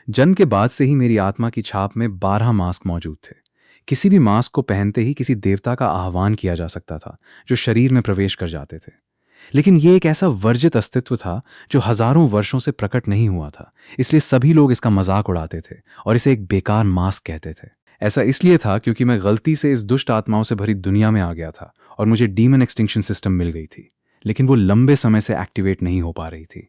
जन्म के बाद से ही मेरी आत्मा की छाप में 12 मास्क मौजूद थे। किसी भी मास्क को पहनते ही किसी देवता का आह्वान किया जा सकता था, जो शरीर में प्रवेश कर जाते थे। लेकिन ये एक ऐसा वर्जित अस्तित्व था जो हजारों वर्षों से प्रकट नहीं हुआ था, इसलिए सभी लोग इसका मजाक उड़ाते थे और इसे एक बेकार मास्क कहते थे। ऐसा इसलिए था क्योंकि मैं गलती से इस दुष्ट आत्माओं से भरी दुनिया में आ गया था और मुझे डीमन एक्सटिंक्शन सिस्टम मिल गई थी, लेकिन वो लंबे समय से एक्टिवेट नहीं हो पा रही थी।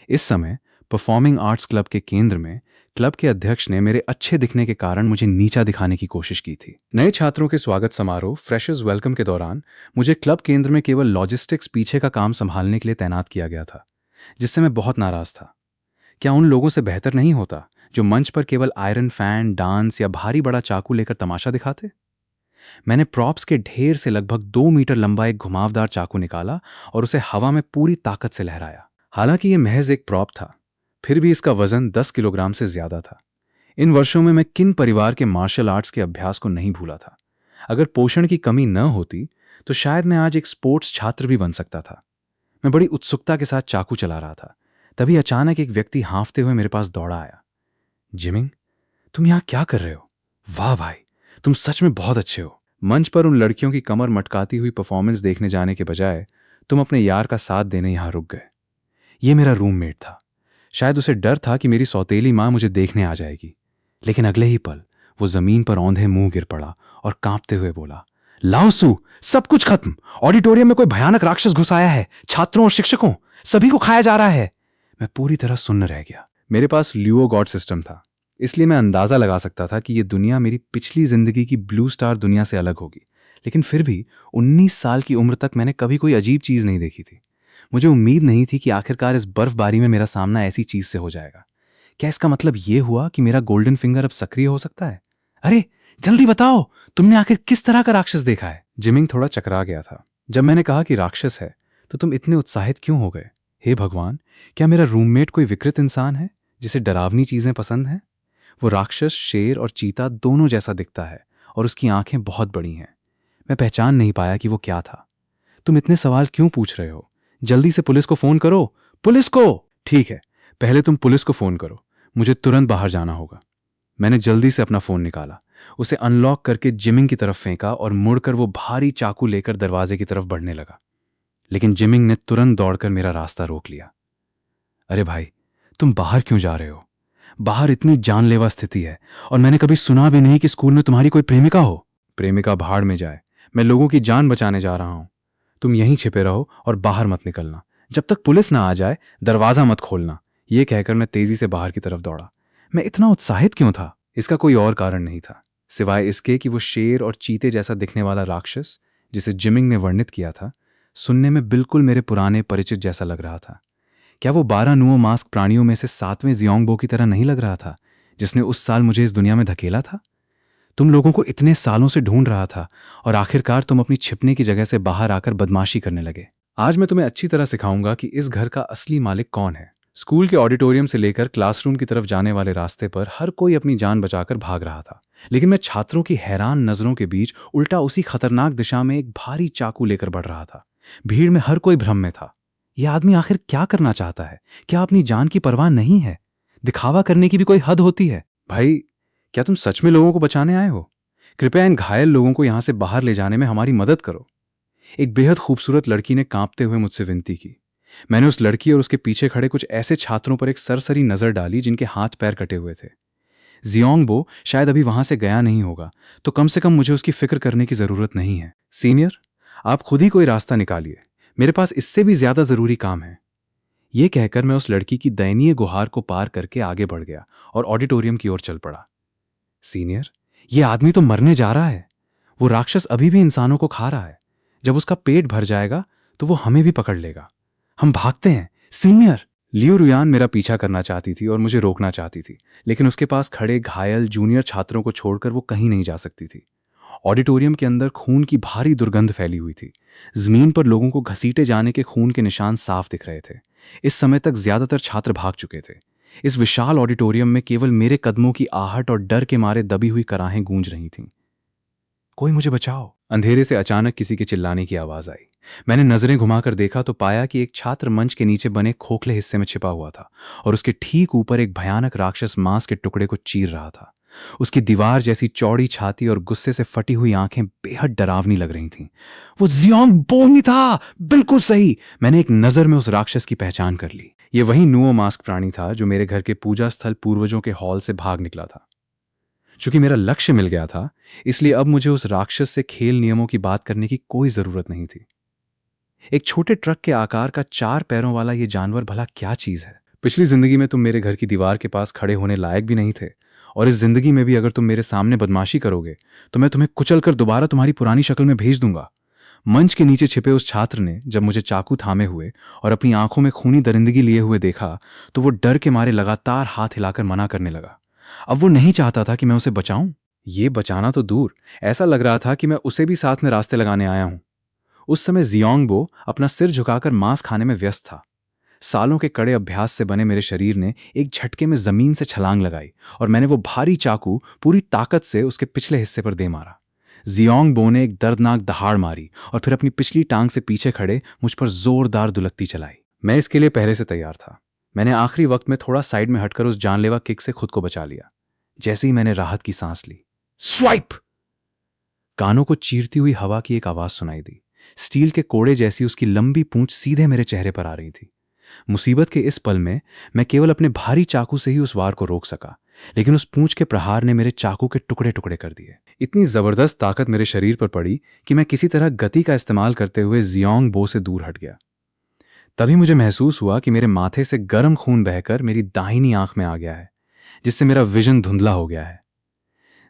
इस समय परफॉर्मिंग आर्ट्स क्लब के केंद्र में क्लब के अध्यक्ष ने मेरे अच्छे दिखने के कारण मुझे नीचा दिखाने की कोशिश की थी। नए छात्रों के स्वागत समारोह फ्रेशर्स वेलकम के दौरान मुझे क्लब केंद्र में केवल लॉजिस्टिक्स पीछे का काम संभालने के लिए तैनात किया गया था, जिससे मैं बहुत नाराज था। क्या उन लोगों से बेहतर नहीं होता जो मंच पर केवल आयरन फैन, डांस या भारी बड़ा चाकू लेकर तमाशा दिखाते? मैंने प्रॉप्स के ढेर से लगभग 2 मीटर लंबा एक घुमावदार चाकू निकाला और उसे हवा में पूरी ताकत से लहराया। हालांकि यह महज एक प्रॉप था, फिर भी इसका वजन 10 किलोग्राम से ज्यादा था। इन वर्षों में मैं किन परिवार के मार्शल आर्ट्स के अभ्यास को नहीं भूला था। अगर पोषण की कमी न होती तो शायद मैं आज एक स्पोर्ट्स छात्र भी बन सकता था। मैं बड़ी उत्सुकता के साथ चाकू चला रहा था, तभी अचानक एक व्यक्ति हाँफते हुए मेरे पास दौड़ा आया। जिमिंग, तुम यहां क्या कर रहे हो? वाह भाई, तुम सच में बहुत अच्छे हो। मंच पर उन लड़कियों की कमर मटकाती हुई परफॉर्मेंस देखने जाने के बजाय तुम अपने यार का साथ देने यहां रुक गए। ये मेरा रूममेट था। शायद उसे डर था कि मेरी सौतेली मां मुझे देखने आ जाएगी, लेकिन अगले ही पल वो जमीन पर औंधे मुंह गिर पड़ा और कांपते हुए बोला, लाओसू, सब कुछ खत्म। ऑडिटोरियम में कोई भयानक राक्षस घुस आया है। छात्रों और शिक्षकों सभी को खाया जा रहा है। मैं पूरी तरह सुन्न रह गया। मेरे पास ल्यूओ गॉड सिस्टम था, इसलिए मैं अंदाजा लगा सकता था कि यह दुनिया मेरी पिछली जिंदगी की ब्लू स्टार दुनिया से अलग होगी। लेकिन फिर भी 19 साल की उम्र तक मैंने कभी कोई अजीब चीज नहीं देखी थी। मुझे उम्मीद नहीं थी कि आखिरकार इस बर्फबारी में मेरा सामना ऐसी चीज से हो जाएगा। क्या इसका मतलब यह हुआ कि मेरा गोल्डन फिंगर अब सक्रिय हो सकता है? अरे जल्दी बताओ, तुमने आखिर किस तरह का राक्षस देखा है? जिमिंग थोड़ा चकरा गया था। जब मैंने कहा कि राक्षस है तो तुम इतने उत्साहित क्यों हो गए? हे भगवान, क्या मेरा रूममेट कोई विकृत इंसान है जिसे डरावनी चीजें पसंद हैं? वो राक्षस शेर और चीता दोनों जैसा दिखता है और उसकी आंखें बहुत बड़ी हैं। मैं पहचान नहीं पाया कि वो क्या था। तुम इतने सवाल क्यों पूछ रहे हो? जल्दी से पुलिस को फोन करो। पुलिस को? ठीक है, पहले तुम पुलिस को फोन करो, मुझे तुरंत बाहर जाना होगा। मैंने जल्दी से अपना फोन निकाला, उसे अनलॉक करके जिमिंग की तरफ फेंका और मुड़कर वो भारी चाकू लेकर दरवाजे की तरफ बढ़ने लगा। लेकिन जिमिंग ने तुरंत दौड़कर मेरा रास्ता रोक लिया। अरे भाई, तुम बाहर क्यों जा रहे हो? बाहर इतनी जानलेवा स्थिति है और मैंने कभी सुना भी नहीं कि स्कूल में तुम्हारी कोई प्रेमिका हो। प्रेमिका भाड़ में जाए, मैं लोगों की जान बचाने जा रहा हूं। तुम यहीं छिपे रहो और बाहर मत निकलना। जब तक पुलिस ना आ जाए दरवाजा मत खोलना। यह कहकर मैं तेजी से बाहर की तरफ दौड़ा। मैं इतना उत्साहित क्यों था? इसका कोई और कारण नहीं था सिवाय इसके कि वो शेर और चीते जैसा दिखने वाला राक्षस जिसे जिमिंग ने वर्णित किया था, सुनने में बिल्कुल मेरे पुराने परिचित जैसा लग रहा था। क्या वो 12 नुओ मास्क प्राणियों में से 7वें जियोंगबो की तरह नहीं लग रहा था, जिसने उस साल मुझे इस दुनिया में धकेला था? तुम लोगों को इतने सालों से ढूंढ रहा था और आखिरकार तुम अपनी छिपने की जगह से बाहर आकर बदमाशी करने लगे। आज मैं तुम्हें अच्छी तरह सिखाऊंगा कि इस घर का असली मालिक कौन है। स्कूल के ऑडिटोरियम से लेकर क्लासरूम की तरफ जाने वाले रास्ते पर हर कोई अपनी जान बचाकर भाग रहा था, लेकिन मैं छात्रों की हैरान नजरों के बीच उल्टा उसी खतरनाक दिशा में एक भारी चाकू लेकर बढ़ रहा था। भीड़ में हर कोई भ्रम में था। यह आदमी आखिर क्या करना चाहता है? क्या अपनी जान की परवाह नहीं है? दिखावा करने की भी कोई हद होती है? भाई, क्या तुम सच में लोगों को बचाने आए हो? कृपया इन घायल लोगों को यहां से बाहर ले जाने में हमारी मदद करो। एक बेहद खूबसूरत लड़की ने कांपते हुए मुझसे विनती की। मैंने उस लड़की और उसके पीछे खड़े कुछ ऐसे छात्रों पर एक सरसरी नजर डाली जिनके हाथ पैर कटे हुए थे। जियोंगबो शायद अभी वहां से गया नहीं होगा, तो कम से कम मुझे उसकी फिक्र करने की जरूरत नहीं है। सीनियर, आप खुद ही कोई रास्ता निकालिए, मेरे पास इससे भी ज्यादा जरूरी काम है। यह कहकर मैं उस लड़की की दयनीय गुहार को पार करके आगे बढ़ गया और ऑडिटोरियम की ओर चल पड़ा। सीनियर, यह आदमी तो मरने जा रहा है। वो राक्षस अभी भी इंसानों को खा रहा है। जब उसका पेट भर जाएगा तो वो हमें भी पकड़ लेगा। हम भागते हैं सीनियर। लियो रुयान मेरा पीछा करना चाहती थी और मुझे रोकना चाहती थी, लेकिन उसके पास खड़े घायल जूनियर छात्रों को छोड़कर वो कहीं नहीं जा सकती थी। ऑडिटोरियम के अंदर खून की भारी दुर्गंध फैली हुई थी। जमीन पर लोगों को घसीटे जाने के खून के निशान साफ दिख रहे थे। इस समय तक ज्यादातर छात्र भाग चुके थे। इस विशाल ऑडिटोरियम में केवल मेरे कदमों की आहट और डर के मारे दबी हुई कराहें गूंज रही थीं। कोई मुझे बचाओ। अंधेरे से अचानक किसी के चिल्लाने की आवाज आई। मैंने नजरें घुमाकर देखा तो पाया कि एक छात्र मंच के नीचे बने खोखले हिस्से में छिपा हुआ था और उसके ठीक ऊपर एक भयानक राक्षस मांस के टुकड़े को चीर रहा था। उसकी दीवार जैसी चौड़ी छाती और गुस्से से फटी हुई आंखें बेहद डरावनी लग रही थीं। वो जियोंग बो ही था, बिल्कुल सही। मैंने एक नजर में उस राक्षस की पहचान कर ली। ये वही नुओ मास्क प्राणी था जो मेरे घर के पूजा स्थल पूर्वजों के हॉल से भाग निकला था। चूंकि मेरा लक्ष्य मिल गया था, इसलिए अब मुझे उस राक्षस से खेल नियमों की बात करने की कोई जरूरत नहीं थी। एक छोटे ट्रक के आकार का 4 पैरों वाला ये जानवर भला क्या चीज है? पिछली जिंदगी में तुम मेरे घर की दीवार के पास खड़े होने लायक भी नहीं थे, और इस जिंदगी में भी अगर तुम मेरे सामने बदमाशी करोगे तो मैं तुम्हें कुचल कर दोबारा तुम्हारी पुरानी शक्ल में भेज दूंगा। मंच के नीचे छिपे उस छात्र ने जब मुझे चाकू थामे हुए और अपनी आंखों में खूनी दरिंदगी लिए हुए देखा तो वो डर के मारे लगातार हाथ हिलाकर मना करने लगा। अब वो नहीं चाहता था कि मैं उसे बचाऊं। ये बचाना तो दूर, ऐसा लग रहा था कि मैं उसे भी साथ में रास्ते लगाने आया हूं। उस समय जियोंगबो अपना सिर झुकाकर मांस खाने में व्यस्त था। सालों के कड़े अभ्यास से बने मेरे शरीर ने एक झटके में जमीन से छलांग लगाई और मैंने वो भारी चाकू पूरी ताकत से उसके पिछले हिस्से पर दे मारा। जियोंगबो ने एक दर्दनाक दहाड़ मारी और फिर अपनी पिछली टांग से पीछे खड़े मुझ पर जोरदार दुलत्ती चलाई। मैं इसके लिए पहले से तैयार था। मैंने आखिरी वक्त में थोड़ा साइड में हटकर उस जानलेवा किक से खुद को बचा लिया। जैसे ही मैंने राहत की सांस ली, स्वाइप! कानों को चीरती हुई हवा की एक आवाज सुनाई दी। स्टील के कोड़े जैसी उसकी लंबी पूंछ सीधे मेरे चेहरे पर आ रही थी। मुसीबत के इस पल में मैं केवल अपने भारी चाकू से ही उस वार को रोक सका, लेकिन उस पूंछ के प्रहार ने मेरे चाकू के टुकड़े टुकड़े कर दिए। इतनी जबरदस्त ताकत मेरे शरीर पर पड़ी कि मैं किसी तरह गति का इस्तेमाल करते हुए जियोंगबो से दूर हट गया। तभी मुझे महसूस हुआ कि मेरे माथे से गर्म खून बहकर मेरी दाहिनी आंख में आ गया है, जिससे मेरा विजन धुंधला हो गया है।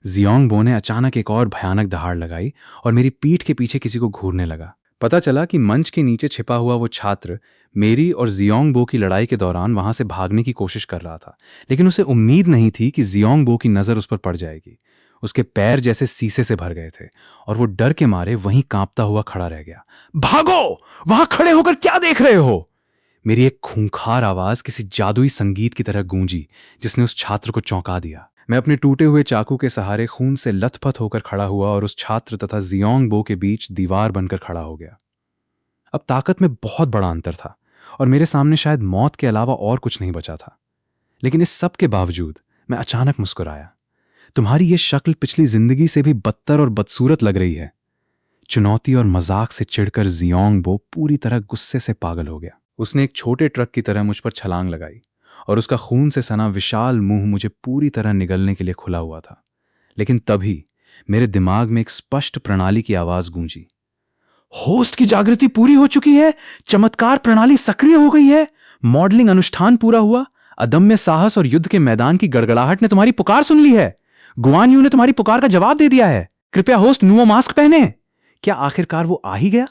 जियोंगबो ने अचानक एक और भयानक दहाड़ लगाई और मेरी पीठ के पीछे किसी को घूरने लगा। पता चला कि मंच के नीचे छिपा हुआ वो छात्र मेरी और जियोंगबो की लड़ाई के दौरान वहां से भागने की कोशिश कर रहा था, लेकिन उसे उम्मीद नहीं थी कि जियोंगबो की नजर उस पर पड़ जाएगी। उसके पैर जैसे शीशे से भर गए थे और वो डर के मारे वहीं कांपता हुआ खड़ा रह गया। भागो! वहां खड़े होकर क्या देख रहे हो? मेरी एक खूंखार आवाज किसी जादुई संगीत की तरह गूंजी, जिसने उस छात्र को चौंका दिया। मैं अपने टूटे हुए चाकू के सहारे खून से लथपथ होकर खड़ा हुआ और उस छात्र तथा जियोंगबो के बीच दीवार बनकर खड़ा हो गया। अब ताकत में बहुत बड़ा अंतर था और मेरे सामने शायद मौत के अलावा और कुछ नहीं बचा था। लेकिन इस सब के बावजूद मैं अचानक मुस्कुराया। तुम्हारी ये शक्ल पिछली जिंदगी से भी बदतर और बदसूरत लग रही है। चुनौती और मजाक से चिढ़कर जियोंगबो पूरी तरह गुस्से से पागल हो गया। उसने एक छोटे ट्रक की तरह मुझ पर छलांग लगाई और उसका खून से सना विशाल मुंह मुझे पूरी तरह निगलने के लिए खुला हुआ था। लेकिन तभी मेरे दिमाग में एक स्पष्ट प्रणाली की आवाज गूंजी। होस्ट की जागृति पूरी हो चुकी है। चमत्कार प्रणाली सक्रिय हो गई है। मॉडलिंग अनुष्ठान पूरा हुआ। अदम्य साहस और युद्ध के मैदान की गड़गड़ाहट ने तुम्हारी पुकार सुन ली है। गुआन यू ने तुम्हारी पुकार का जवाब दे दिया है। कृपया होस्ट नुओ मास्क पहने। क्या आखिरकार वो आ ही गया?